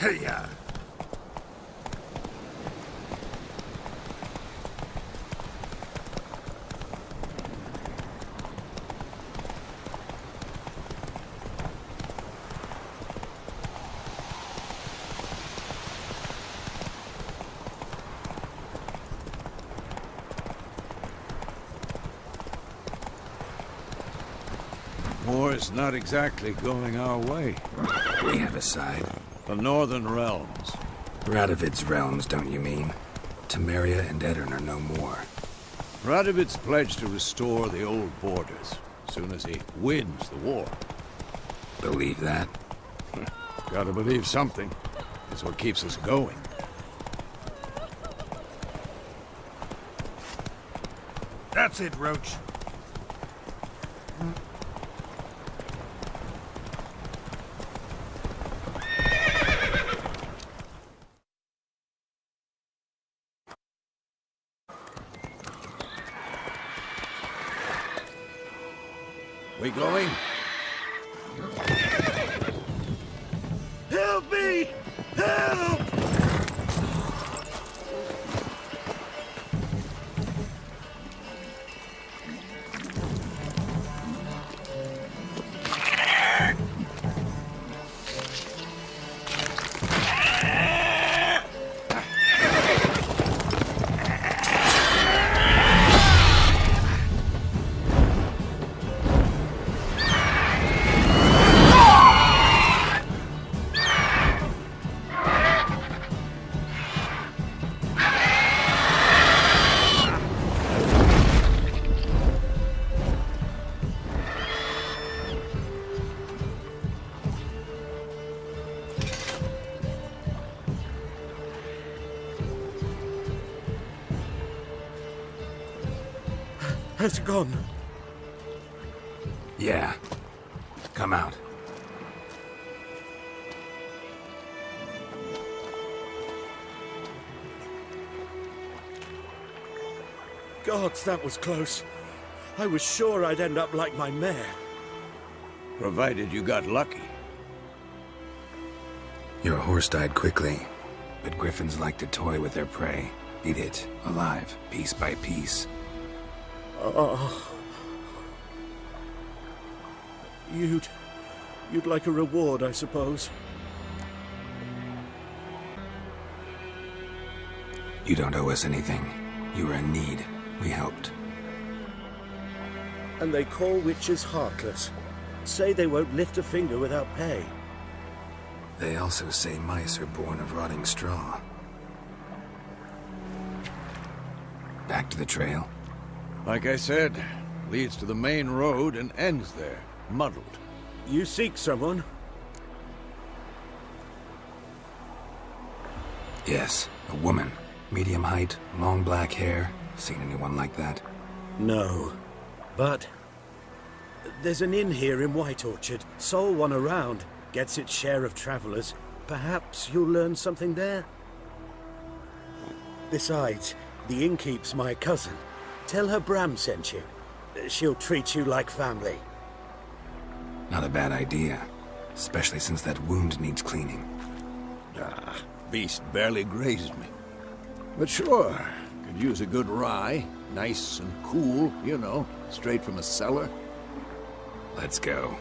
Hey-ya! War's not exactly going our way. We have a side. The Northern Realms. Radovid's realms, don't you mean? Temeria and Edirn are no more. Radovid's pledged to restore the old borders, as soon as he wins the war. Believe that? Gotta believe something. It's what keeps us going. That's it, Roach. We going? Help me! Help! Has gone. Yeah. Come out. Gods, that was close. I was sure I'd end up like my mare. Provided you got lucky. Your horse died quickly, but griffins like to toy with their prey. Eat it, alive, piece by piece. Oh. You'd like a reward, I suppose. You don't owe us anything. You were in need. We helped. And they call witches heartless. Say they won't lift a finger without pay. They also say mice are born of rotting straw. Back to the trail? Like I said, leads to the main road and ends there, muddled. You seek someone? Yes, a woman. Medium height, long black hair. Seen anyone like that? No. But there's an inn here in White Orchard. Sole one around. Gets its share of travelers. Perhaps you'll learn something there? Besides, the innkeep's my cousin. Tell her Bram sent you. She'll treat you like family. Not a bad idea. Especially since that wound needs cleaning. Beast barely grazed me. But sure, could use a good rye. Nice and cool, you know, straight from a cellar. Let's go.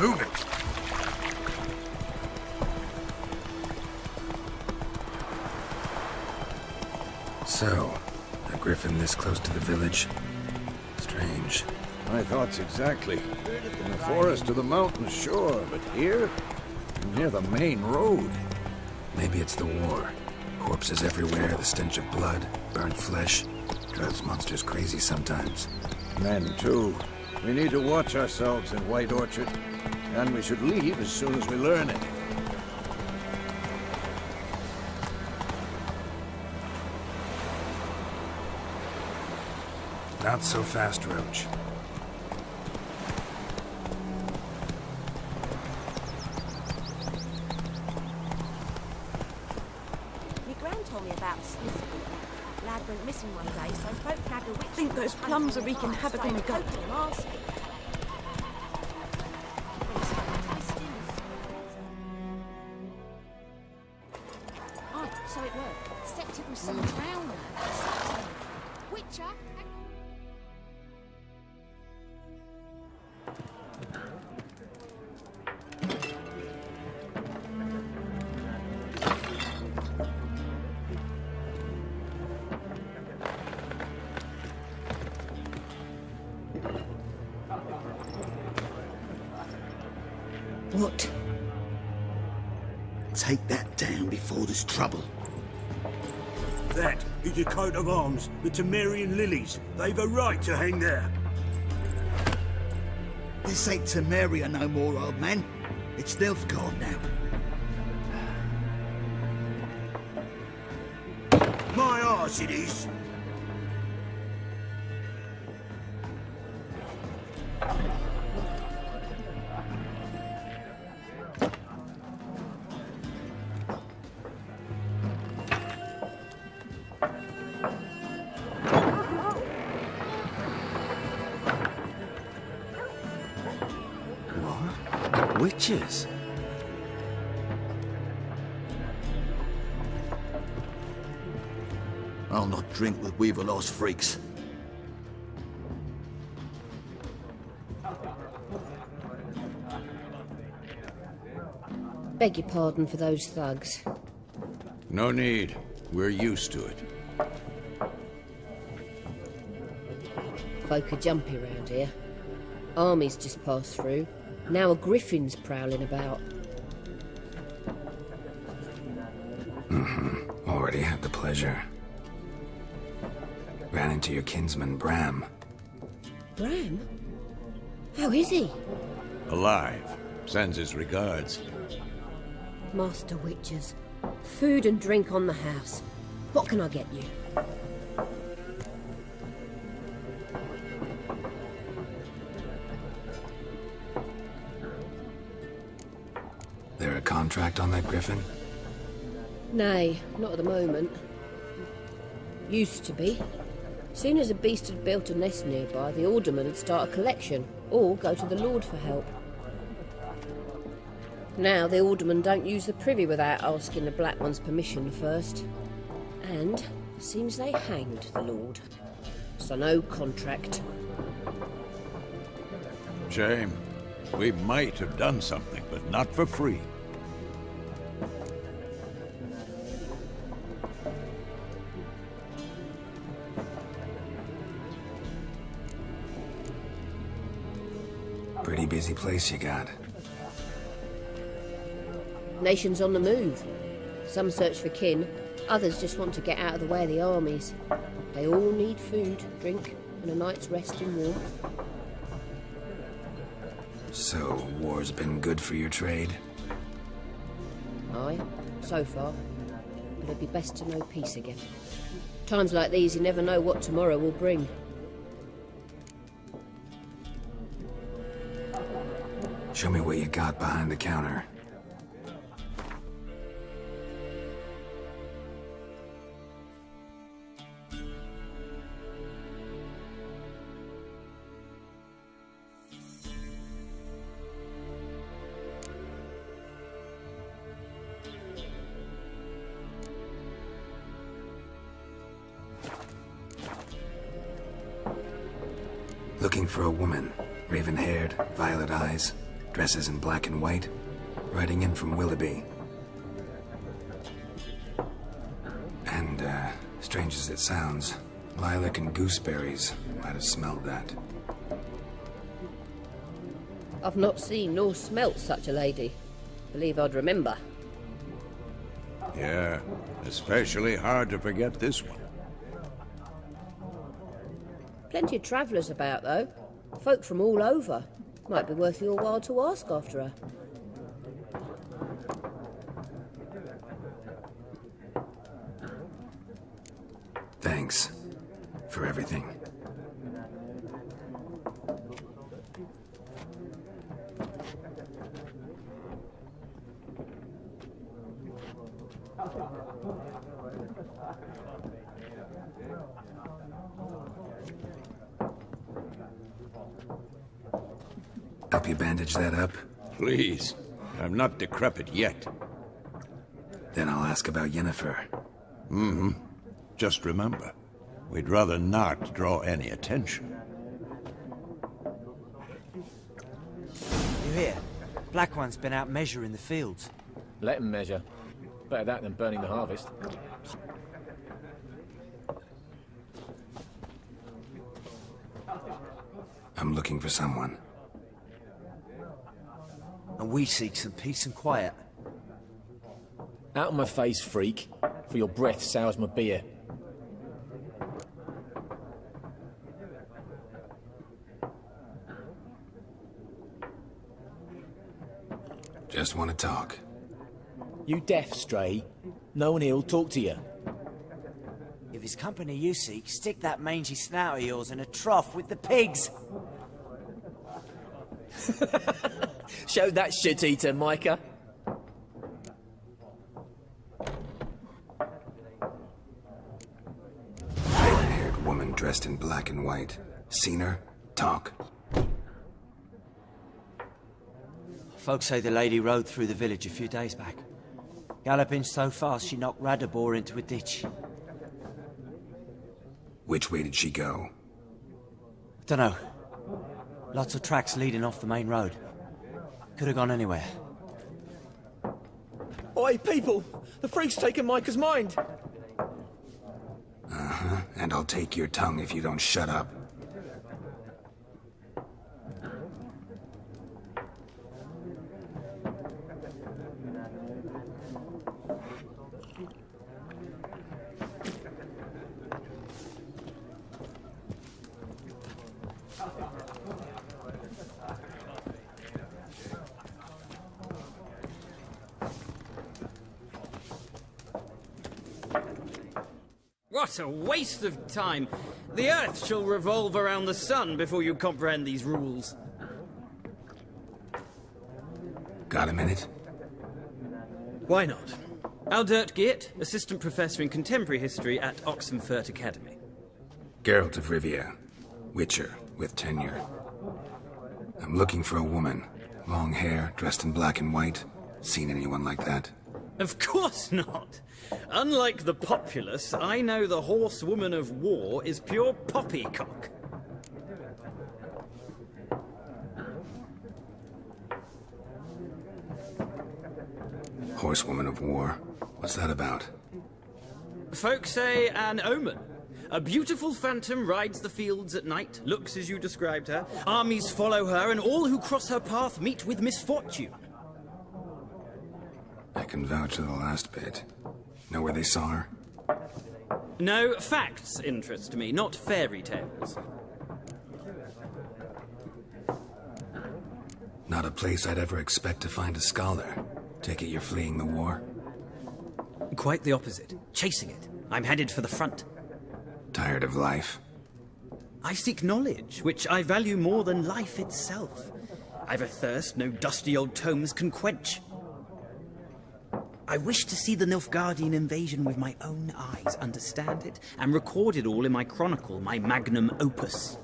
Move it! So, a griffin this close to the village? Strange. My thoughts exactly. From the forest to the mountains, sure, but here? Near the main road. Maybe it's the war. Corpses everywhere, the stench of blood, burnt flesh. Those monsters crazy sometimes. Men, too. We need to watch ourselves in White Orchard. And we should leave as soon as we learn it. Not so fast, Roach. My gran told me about Sniff. Lad went missing one day, so folk nagged a witch. I think those plums are wreaking havoc on the gut. Oh, so it worked. Except it was some drown. Witcher. What? Take that down before there's trouble. That is a coat of arms, the Temerian lilies. They've a right to hang there. This ain't Temeria no more, old man. It's Nilfgaard now. My arse it is. Witches? I'll not drink with Weaverlaw's freaks. Beg your pardon for those thugs. No need. We're used to it. Folk are jumpy round here. Armies just passed through. Now a griffin's prowling about. Already had the pleasure. Ran into your kinsman, Bram. Bram? How is he? Alive. Sends his regards. Master Witchers. Food and drink on the house. What can I get you? There a contract on that griffin? Nay, not at the moment. Used to be. Soon as a beast had built a nest nearby, the alderman would start a collection, or go to the Lord for help. Now the aldermen don't use the privy without asking the Black One's permission first. And seems they hanged the Lord. So no contract. Shame. We might have done something, but not for free. Pretty busy place you got. Nations on the move. Some search for kin, others just want to get out of the way of the armies. They all need food, drink, and a night's rest in warmth. So, war's been good for your trade? Aye, so far. But it'd be best to know peace again. Times like these, you never know what tomorrow will bring. Show me what you got behind the counter. Looking for a woman. Raven-haired, violet eyes, dresses in black and white. Riding in from Willoughby. And, strange as it sounds, lilac and gooseberries might have smelled that. I've not seen nor smelt such a lady. Believe I'd remember. Yeah, especially hard to forget this one. Plenty of travellers about, though. Folk from all over. Might be worth your while to ask after her. Thanks for everything. Help you bandage that up? Please. I'm not decrepit yet. Then I'll ask about Yennefer. Just remember, we'd rather not draw any attention. You hear? Black One's been out measuring the fields. Let him measure. Better that than burning the harvest. I'm looking for someone. And we seek some peace and quiet. Out of my face, freak. For your breath sours my beer. Just want to talk. You deaf, Stray? No one here'll talk to you. If it's company you seek, stick that mangy snout of yours in a trough with the pigs. Show that shit-eater, Micah. Raven-haired woman dressed in black and white. Seen her? Talk. Folks say the lady rode through the village a few days back. Galloping so fast she knocked Radabor into a ditch. Which way did she go? Dunno. Lots of tracks leading off the main road. Could have gone anywhere. Oi, people! The freak's taken Micah's mind! Uh-huh, and I'll take your tongue if you don't shut up. What a waste of time! The Earth shall revolve around the sun before you comprehend these rules. Got a minute? Why not? Aldert Geert, Assistant Professor in Contemporary History at Oxenfurt Academy. Geralt of Rivia. Witcher, with tenure. I'm looking for a woman. Long hair, dressed in black and white. Seen anyone like that? Of course not! Unlike the populace, I know the horsewoman of war is pure poppycock. Horsewoman of war? What's that about? Folks say an omen. A beautiful phantom rides the fields at night, looks as you described her. Armies follow her, and all who cross her path meet with misfortune. I can vouch for the last bit. Know where they saw her? No, facts interest me, not fairy tales. Not a place I'd ever expect to find a scholar. Take it you're fleeing the war? Quite the opposite. Chasing it. I'm headed for the front. Tired of life? I seek knowledge, which I value more than life itself. I've a thirst no dusty old tomes can quench. I wish to see the Nilfgaardian invasion with my own eyes, understand it, and record it all in my chronicle, my magnum opus.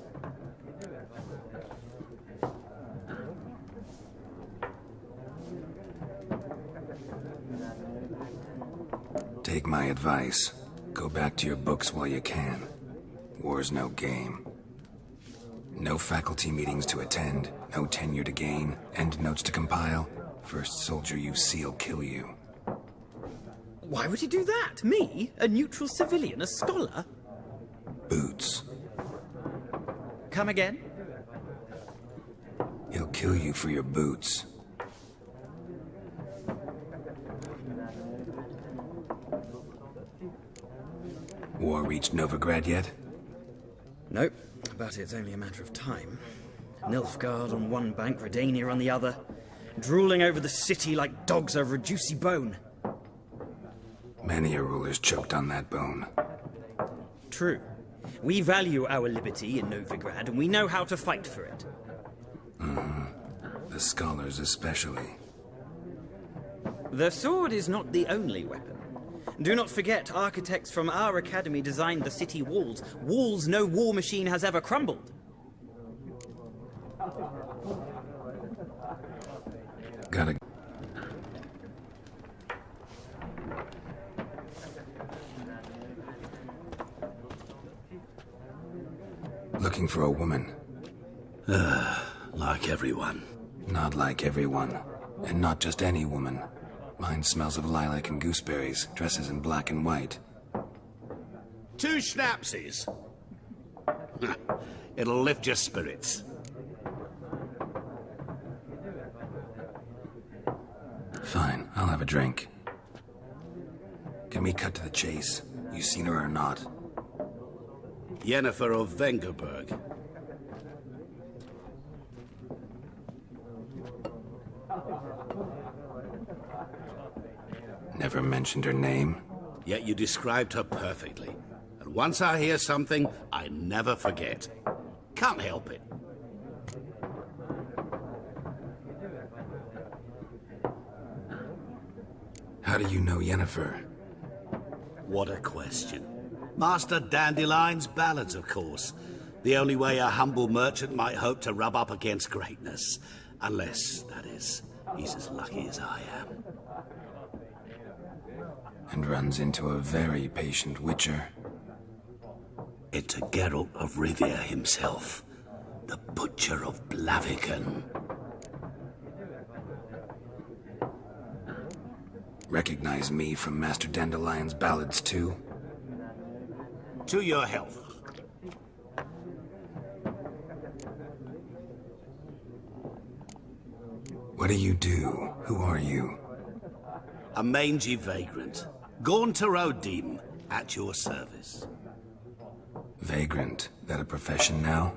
Take my advice. Go back to your books while you can. War's no game. No faculty meetings to attend, no tenure to gain, endnotes to compile. First soldier you see'll kill you. Why would he do that? Me? A neutral civilian? A scholar? Boots. Come again? He'll kill you for your boots. War reached Novigrad yet? Nope. But it's only a matter of time. Nilfgaard on one bank, Redania on the other, drooling over the city like dogs over a juicy bone. Many a ruler's choked on that bone. True. We value our liberty in Novigrad, and we know how to fight for it. The scholars especially. The sword is not the only weapon. Do not forget, architects from our academy designed the city walls. Walls no war machine has ever crumbled. Gotta... Looking for a woman. Like everyone. Not like everyone. And not just any woman. Mine smells of lilac and gooseberries, dresses in black and white. 2 schnapsies. It'll lift your spirits. Fine, I'll have a drink. Can we cut to the chase? You seen her or not? Yennefer of Vengerberg. Never mentioned her name? Yet you described her perfectly. And once I hear something, I never forget. Can't help it. How do you know Yennefer? What a question. Master Dandelion's ballads, of course. The only way a humble merchant might hope to rub up against greatness. Unless, that is, he's as lucky as I am. And runs into a very patient witcher. Into Geralt of Rivia himself. The Butcher of Blaviken. Recognize me from Master Dandelion's ballads, too? To your health. What do you do? Who are you? A mangy vagrant. Gone to Rodim, at your service. Vagrant? That a profession now?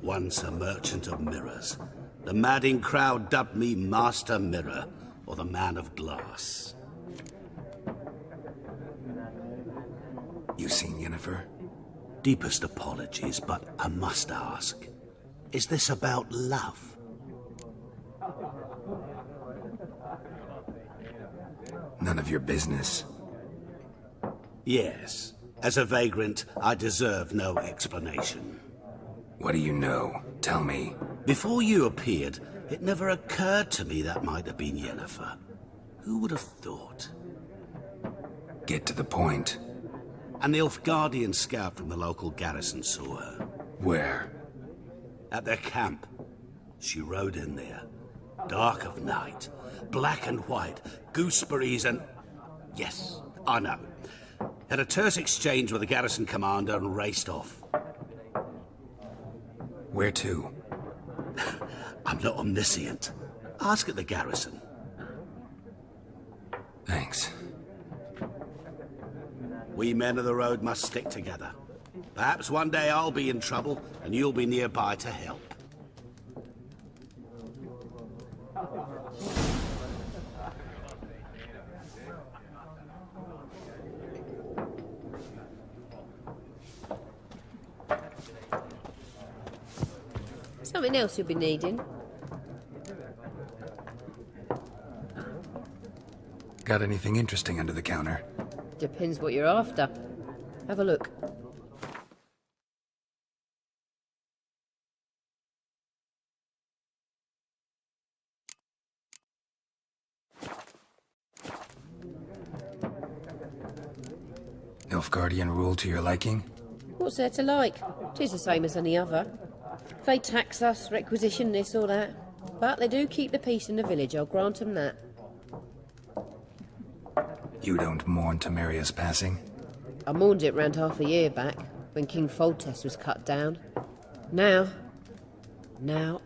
Once a merchant of mirrors. The madding crowd dubbed me Master Mirror, or the Man of Glass. You seen Yennefer? Deepest apologies, but I must ask. Is this about love? None of your business. Yes. As a vagrant, I deserve no explanation. What do you know? Tell me. Before you appeared, it never occurred to me that might have been Yennefer. Who would have thought? Get to the point. An Nilfgaardian scout from the local garrison saw her. Where? At their camp. She rode in there. Dark of night. Black and white. Gooseberries and... Yes, I know. Had a terse exchange with the garrison commander and raced off. Where to? I'm not omniscient. Ask at the garrison. Thanks. We men of the road must stick together. Perhaps one day I'll be in trouble and you'll be nearby to help. Something else you'll be needing? Got anything interesting under the counter? Depends what you're after. Have a look. Nilfgaardian rule to your liking? What's there to like? 'Tis the same as any other. They tax us, requisition this or that. But they do keep the peace in the village, I'll grant them that. You don't mourn Temeria's passing? I mourned it round half a year back, when King Foltest was cut down. Now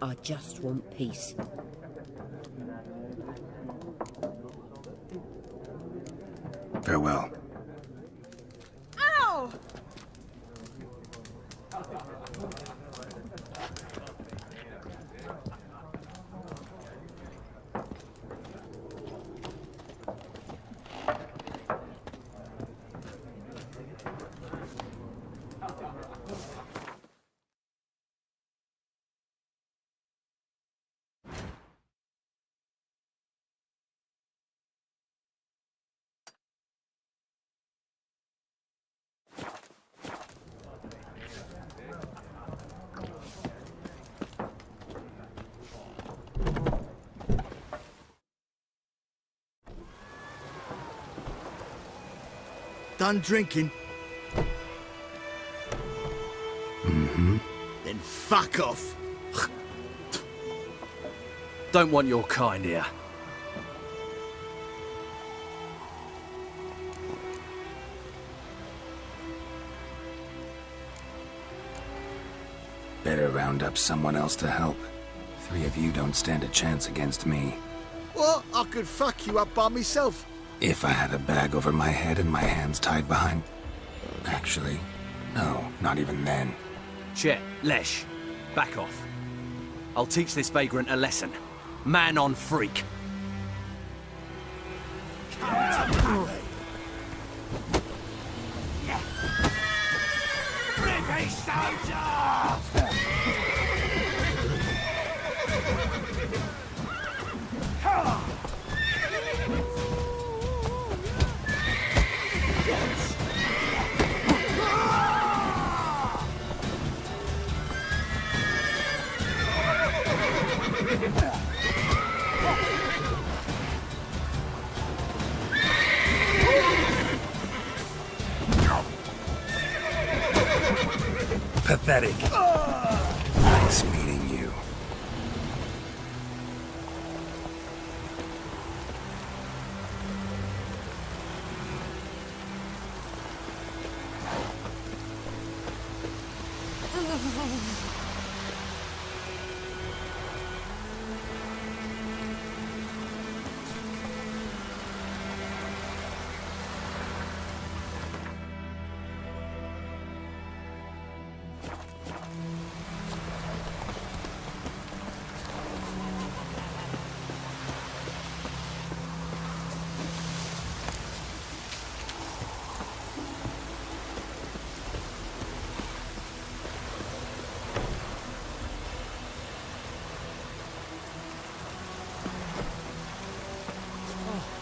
I just want peace. Farewell. Ow! Done drinking? Mm-hmm. Then fuck off. Don't want your kind here. Better round up someone else to help. 3 of you don't stand a chance against me. What? I could fuck you up by myself. If I had a bag over my head and my hands tied behind... Actually, no, not even then. Chet, Lesh, back off. I'll teach this vagrant a lesson. Man on freak. British soldier! Pathetic. Nice meeting you.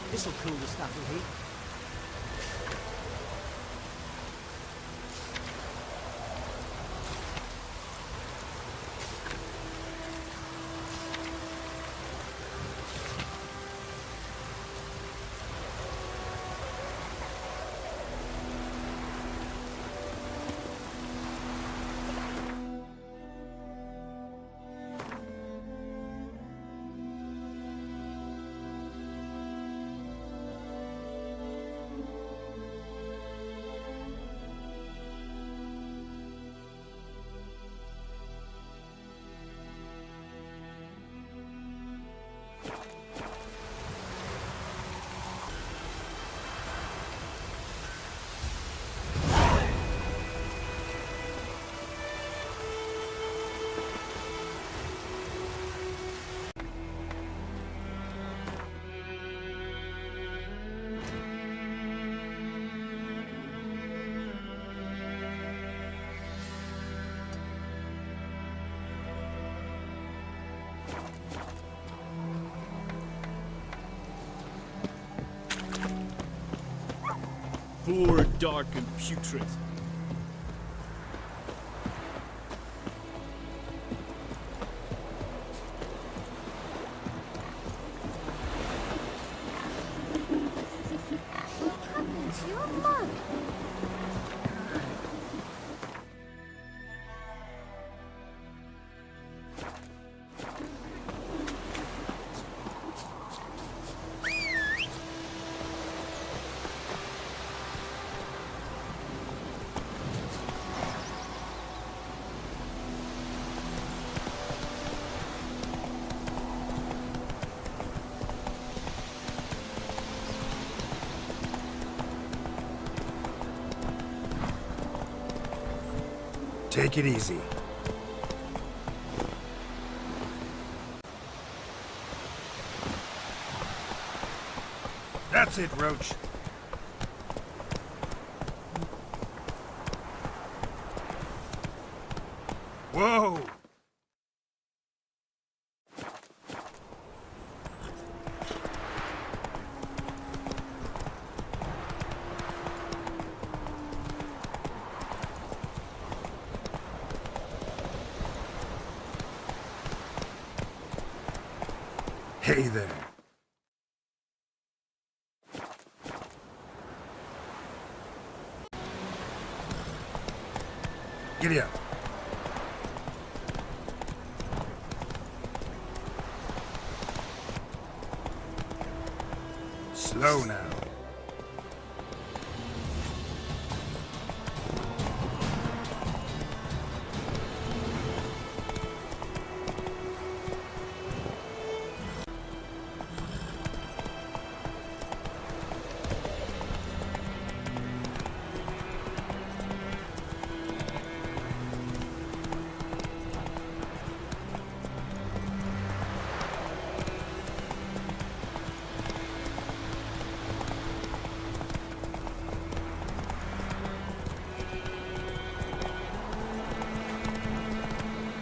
This'll cool the stuff in heat. Poor, dark, and putrid. Take it easy. That's it, Roach. Whoa! Hey there. Giddy up. Slow now.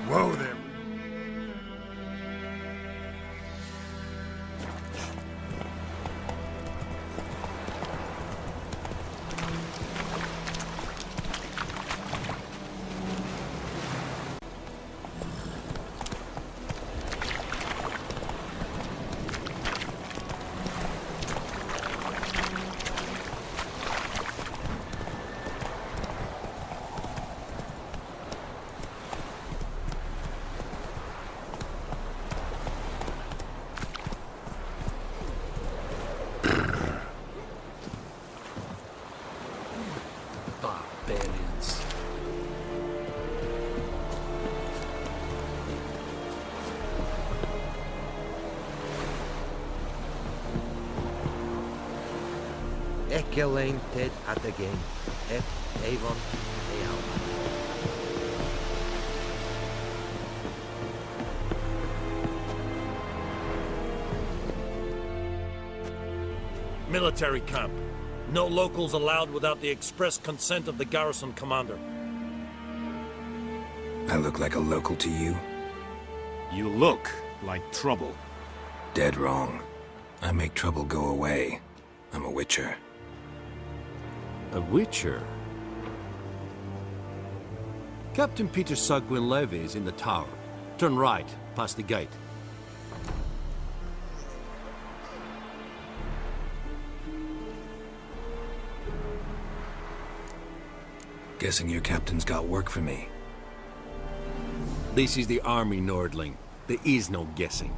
Whoa there. Barbarians. Ekelain ted at the game. Ep Avon Eal. Military camp. No locals allowed without the express consent of the garrison commander. I look like a local to you? You look like trouble. Dead wrong. I make trouble go away. I'm a witcher. A witcher? Captain Peter Sagwin Levy is in the tower. Turn right, past the gate. Guessing your captain's got work for me. This is the army, Nordling. There is no guessing.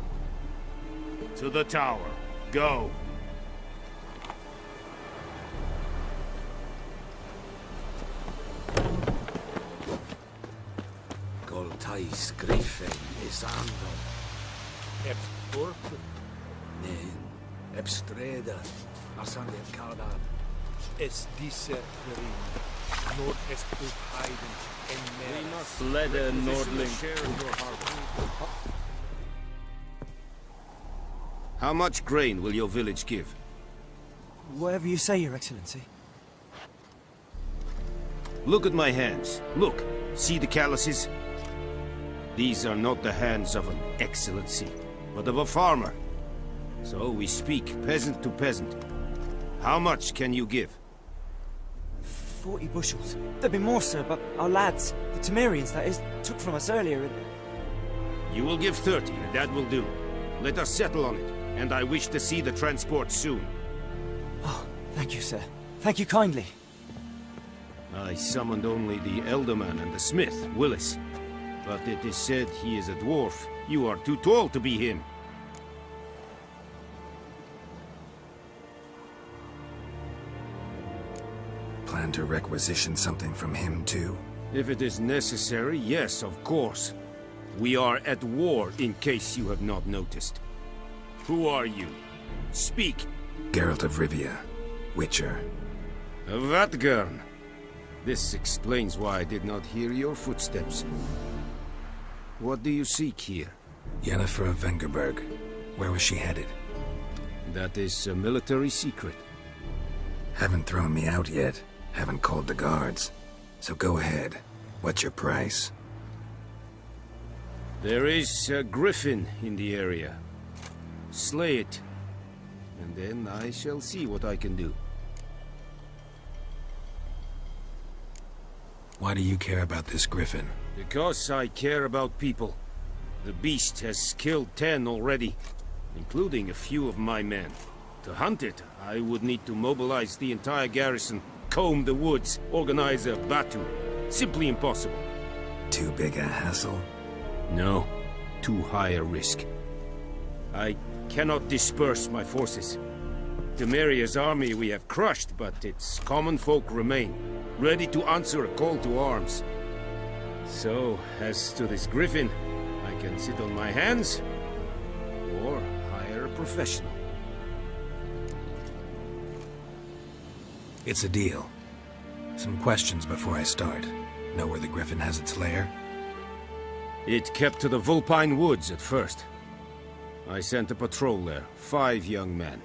To the tower. Go. Goltais Griffin is Ando. Ep Orp. Nen. Ep Streda. Asande Kaldar. Es dice Ferin. Nord est Heiden. En We must let a Nordling share in your harbor. How much grain will your village give? Whatever you say, Your Excellency. Look at my hands. Look. See the calluses? These are not the hands of an excellency, but of a farmer. So we speak peasant to peasant. How much can you give? 40 bushels. There'd be more, sir, but our lads, the Temerians, that is, took from us earlier and... You will give 30, and that will do. Let us settle on it, and I wish to see the transport soon. Oh, thank you, sir. Thank you kindly. I summoned only the Elderman and the smith, Willis. But it is said he is a dwarf. You are too tall to be him. Plan to requisition something from him, too? If it is necessary, yes, of course. We are at war, in case you have not noticed. Who are you? Speak. Geralt of Rivia, Witcher. Vatgern. This explains why I did not hear your footsteps. What do you seek here? Yennefer of Vengerberg. Where was she headed? That is a military secret. Haven't thrown me out yet. Haven't called the guards. So go ahead. What's your price? There is a griffin in the area. Slay it, and then I shall see what I can do. Why do you care about this griffin? Because I care about people. The beast has killed 10 already, including a few of my men. To hunt it, I would need to mobilize the entire garrison, comb the woods, organize a batu. Simply impossible. Too big a hassle? No, too high a risk. I cannot disperse my forces. Temeria's army we have crushed, but its common folk remain, ready to answer a call to arms. So, as to this griffin, I can sit on my hands, or hire a professional. It's a deal. Some questions before I start. Know where the griffin has its lair? It kept to the Vulpine Woods at first. I sent a patrol there, 5 young men.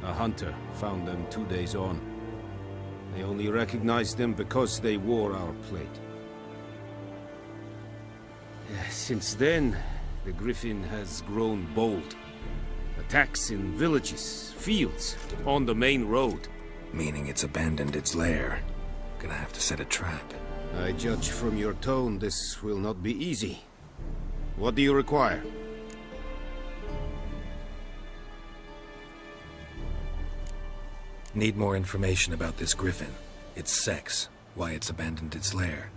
A hunter found them 2 days on. They only recognized them because they wore our plate. Since then, the griffin has grown bold. Attacks in villages, fields, on the main road. Meaning it's abandoned its lair. Gonna have to set a trap. I judge from your tone this will not be easy. What do you require? Need more information about this griffin. Its sex, why it's abandoned its lair.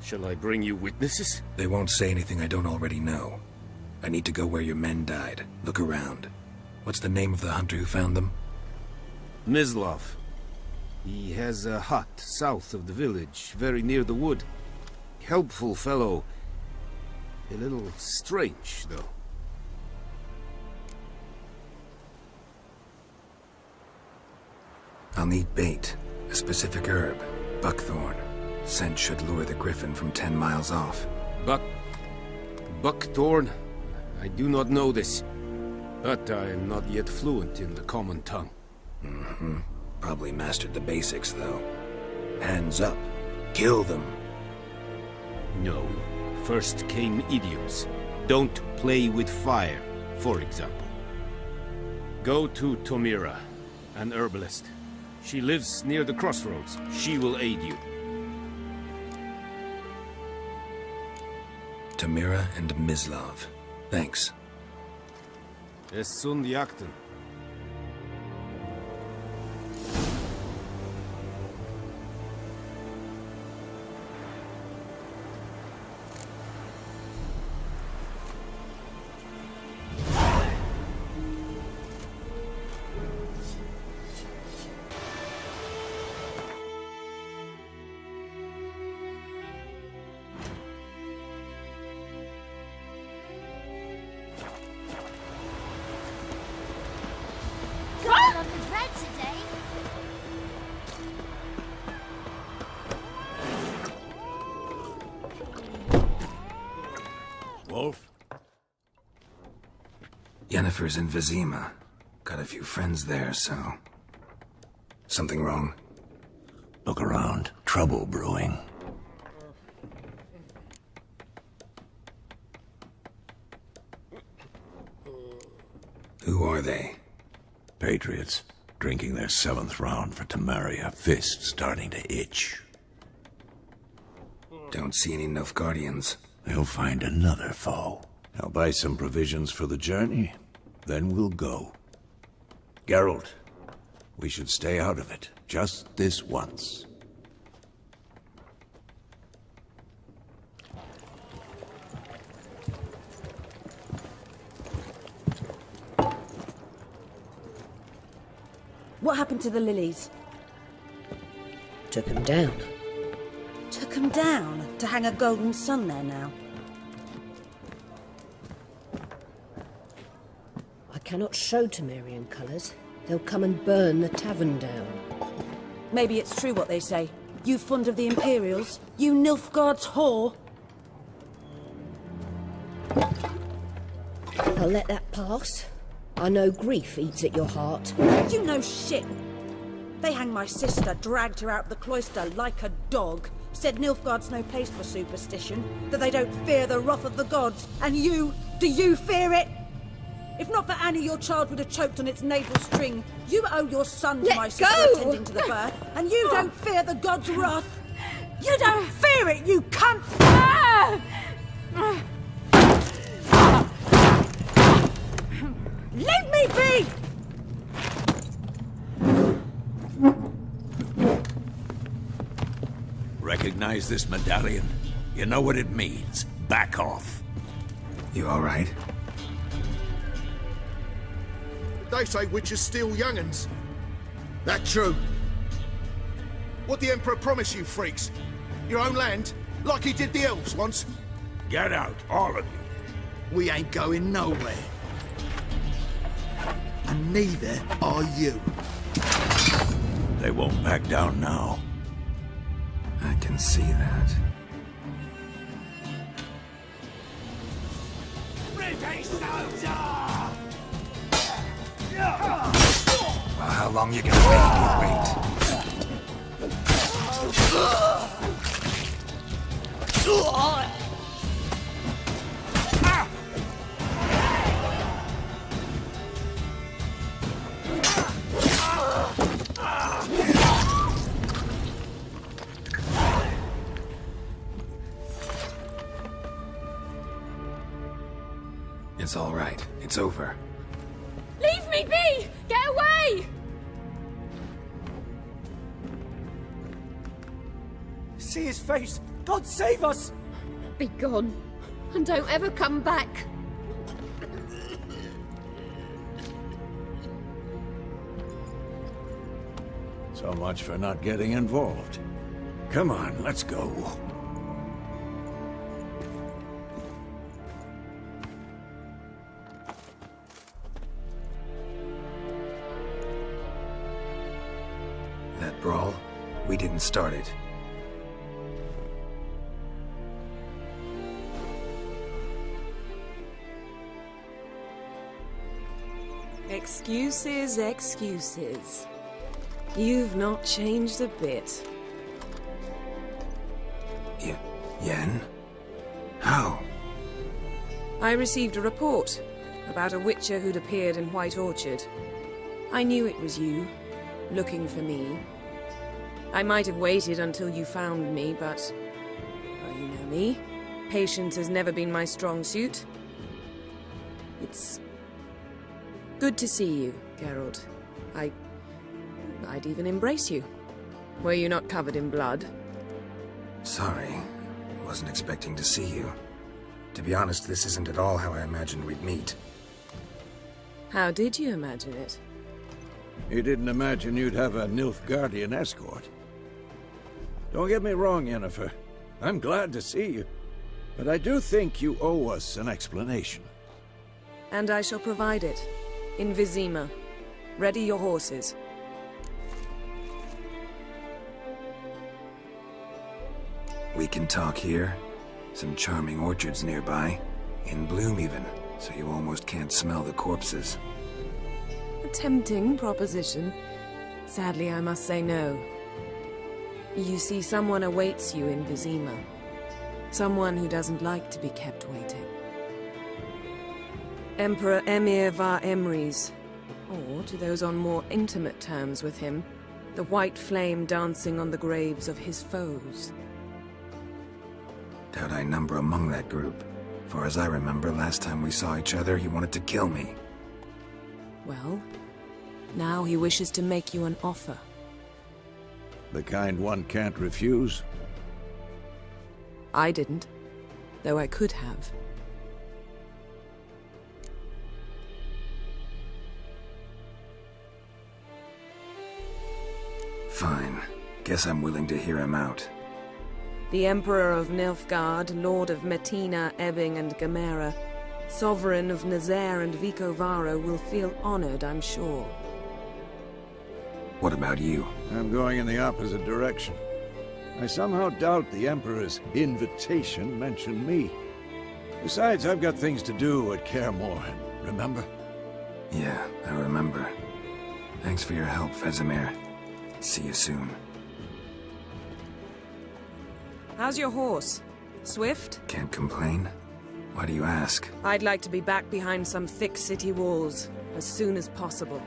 Shall I bring you witnesses? They won't say anything I don't already know. I need to go where your men died. Look around. What's the name of the hunter who found them? Mislav. He has a hut south of the village, very near the wood. Helpful fellow. A little strange, though. I'll need bait. A specific herb. Buckthorn. Scent should lure the griffin from 10 miles off. Buckthorn? I do not know this. But I am not yet fluent in the common tongue. Mm-hmm. Probably mastered the basics, though. Hands up. Kill them. No. First came idioms. Don't play with fire, for example. Go to Tomira, an herbalist. She lives near the crossroads. She will aid you. Tamira and Mislav. Thanks. Es sunt jakten. Wolf? Yennefer's in Vizima. Got a few friends there, so... Something wrong? Look around. Trouble brewing. Who are they? Patriots. Drinking their 7th round for Temeria. Fists starting to itch. Don't see any Nilfgaardians. They'll find another foe. I'll buy some provisions for the journey. Then we'll go. Geralt, we should stay out of it. Just this once. What happened to the lilies? Took them down. Took them down to hang a golden sun there now. I cannot show Temerian colours. They'll come and burn the tavern down. Maybe it's true what they say. You fond of the Imperials? You Nilfgaard's whore? I'll let that pass. I know grief eats at your heart. You know shit. They hanged my sister, dragged her out the cloister like a dog. Said Nilfgaard's no place for superstition, that they don't fear the wrath of the gods. And you, do you fear it? If not for Annie, your child would have choked on its navel string. You owe your son to my sister attending to the birth, and you don't fear the gods' wrath. You don't fear it, you cunt! Leave me be! Recognize this medallion? You know what it means. Back off. You all right? They say witches steal young'uns. That true? What the Emperor promised you, freaks? Your own land? Like he did the elves once? Get out, all of you. We ain't going nowhere. And neither are you. They won't back down now. I can see that. British soldier! Well, how long you gonna make me wait? It's all right. It's over. Leave me be! Get away! See his face! God save us! Be gone, and don't ever come back. So much for not getting involved. Come on, let's go. That brawl, we didn't start it. Excuses, excuses. You've not changed a bit. Yen? How? I received a report about a witcher who'd appeared in White Orchard. I knew it was you, looking for me. I might have waited until you found me, but... well, you know me. Patience has never been my strong suit. It's... good to see you, Geralt. I'd even embrace you. Were you not covered in blood? Sorry. Wasn't expecting to see you. To be honest, this isn't at all how I imagined we'd meet. How did you imagine it? You didn't imagine you'd have a Nilfgaardian escort. Don't get me wrong, Yennefer. I'm glad to see you. But I do think you owe us an explanation. And I shall provide it. In Vizima. Ready your horses. We can talk here. Some charming orchards nearby. In bloom even, so you almost can't smell the corpses. A tempting proposition. Sadly, I must say no. You see, someone awaits you in Vizima. Someone who doesn't like to be kept waiting. Emperor Emir var Emrys, or to those on more intimate terms with him, the white flame dancing on the graves of his foes. Doubt I number among that group. Far as I remember, last time we saw each other, he wanted to kill me. Well, now he wishes to make you an offer. The kind one can't refuse? I didn't, though I could have. Fine. Guess I'm willing to hear him out. The Emperor of Nilfgaard, Lord of Metina, Ebbing and Gamera, Sovereign of Nazaire and Vicovaro will feel honored, I'm sure. What about you? I'm going in the opposite direction. I somehow doubt the Emperor's invitation mentioned me. Besides, I've got things to do at Kaer Morhen, remember? Yeah, I remember. Thanks for your help, Vesemir. See you soon. How's your horse? Swift? Can't complain. Why do you ask? I'd like to be back behind some thick city walls as soon as possible.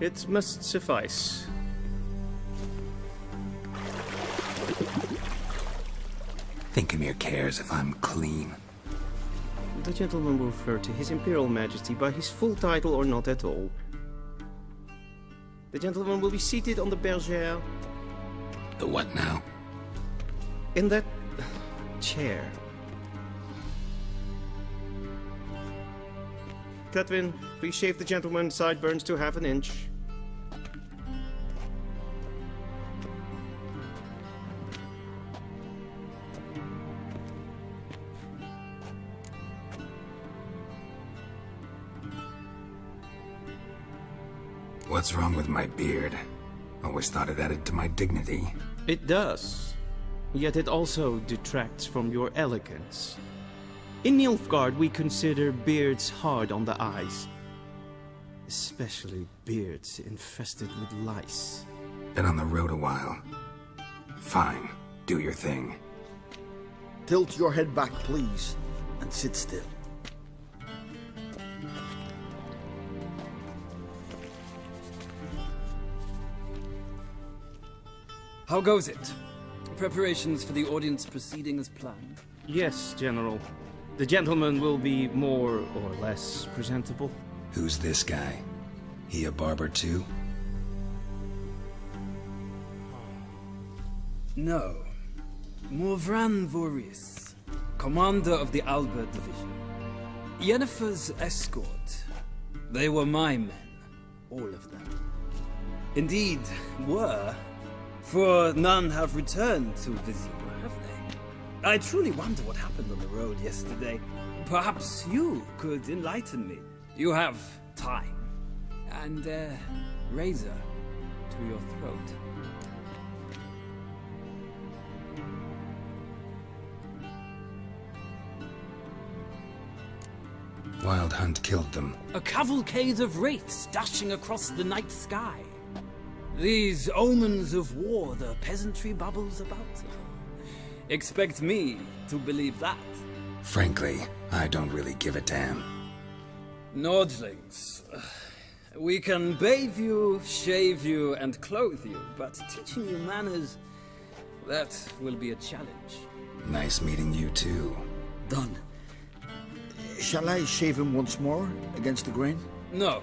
It must suffice. Vesemir cares if I'm clean. The gentleman will refer to His Imperial Majesty by his full title or not at all. The gentleman will be seated on the bergère. The what now? In that chair. Cletwin, please shave the gentleman's sideburns to half an inch. What's wrong with my beard? Always thought it added to my dignity. It does. Yet it also detracts from your elegance. In Nilfgaard, we consider beards hard on the eyes. Especially beards infested with lice. Been on the road a while. Fine. Do your thing. Tilt your head back, please, and sit still. How goes it? Preparations for the audience proceeding as planned? Yes, General. The gentleman will be more or less presentable. Who's this guy? He a barber too? No. Morvran Voris, commander of the Alba Division. Yennefer's escort. They were my men. All of them. Indeed, were. For none have returned to Vizima, have they? I truly wonder what happened on the road yesterday. Perhaps you could enlighten me. You have time. And a razor to your throat. Wild Hunt killed them. A cavalcade of wraiths dashing across the night sky. These omens of war the peasantry bubbles about. Expect me to believe that. Frankly, I don't really give a damn. Nordlings. We can bathe you, shave you, and clothe you, but teaching you manners, that will be a challenge. Nice meeting you too. Done. Shall I shave him once more, against the grain? No.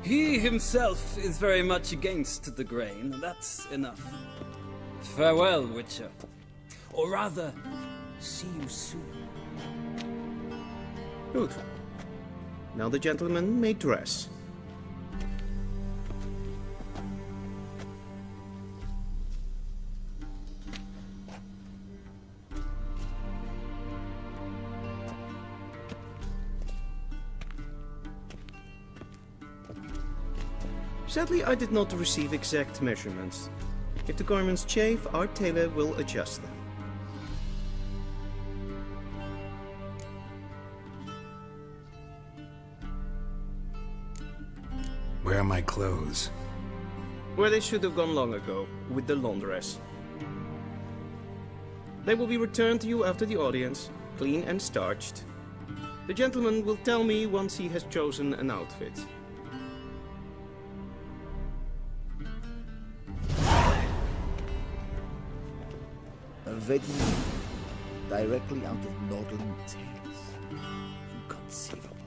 He himself is very much against the grain. That's enough. Farewell, Witcher. Or rather, see you soon. Good. Now the gentleman may dress. Sadly, I did not receive exact measurements. If the garments chafe, our tailor will adjust them. Where are my clothes? Where they should have gone long ago, with the laundress. They will be returned to you after the audience, clean and starched. The gentleman will tell me once he has chosen an outfit. A wedding directly out of Northern Tales. Inconceivable.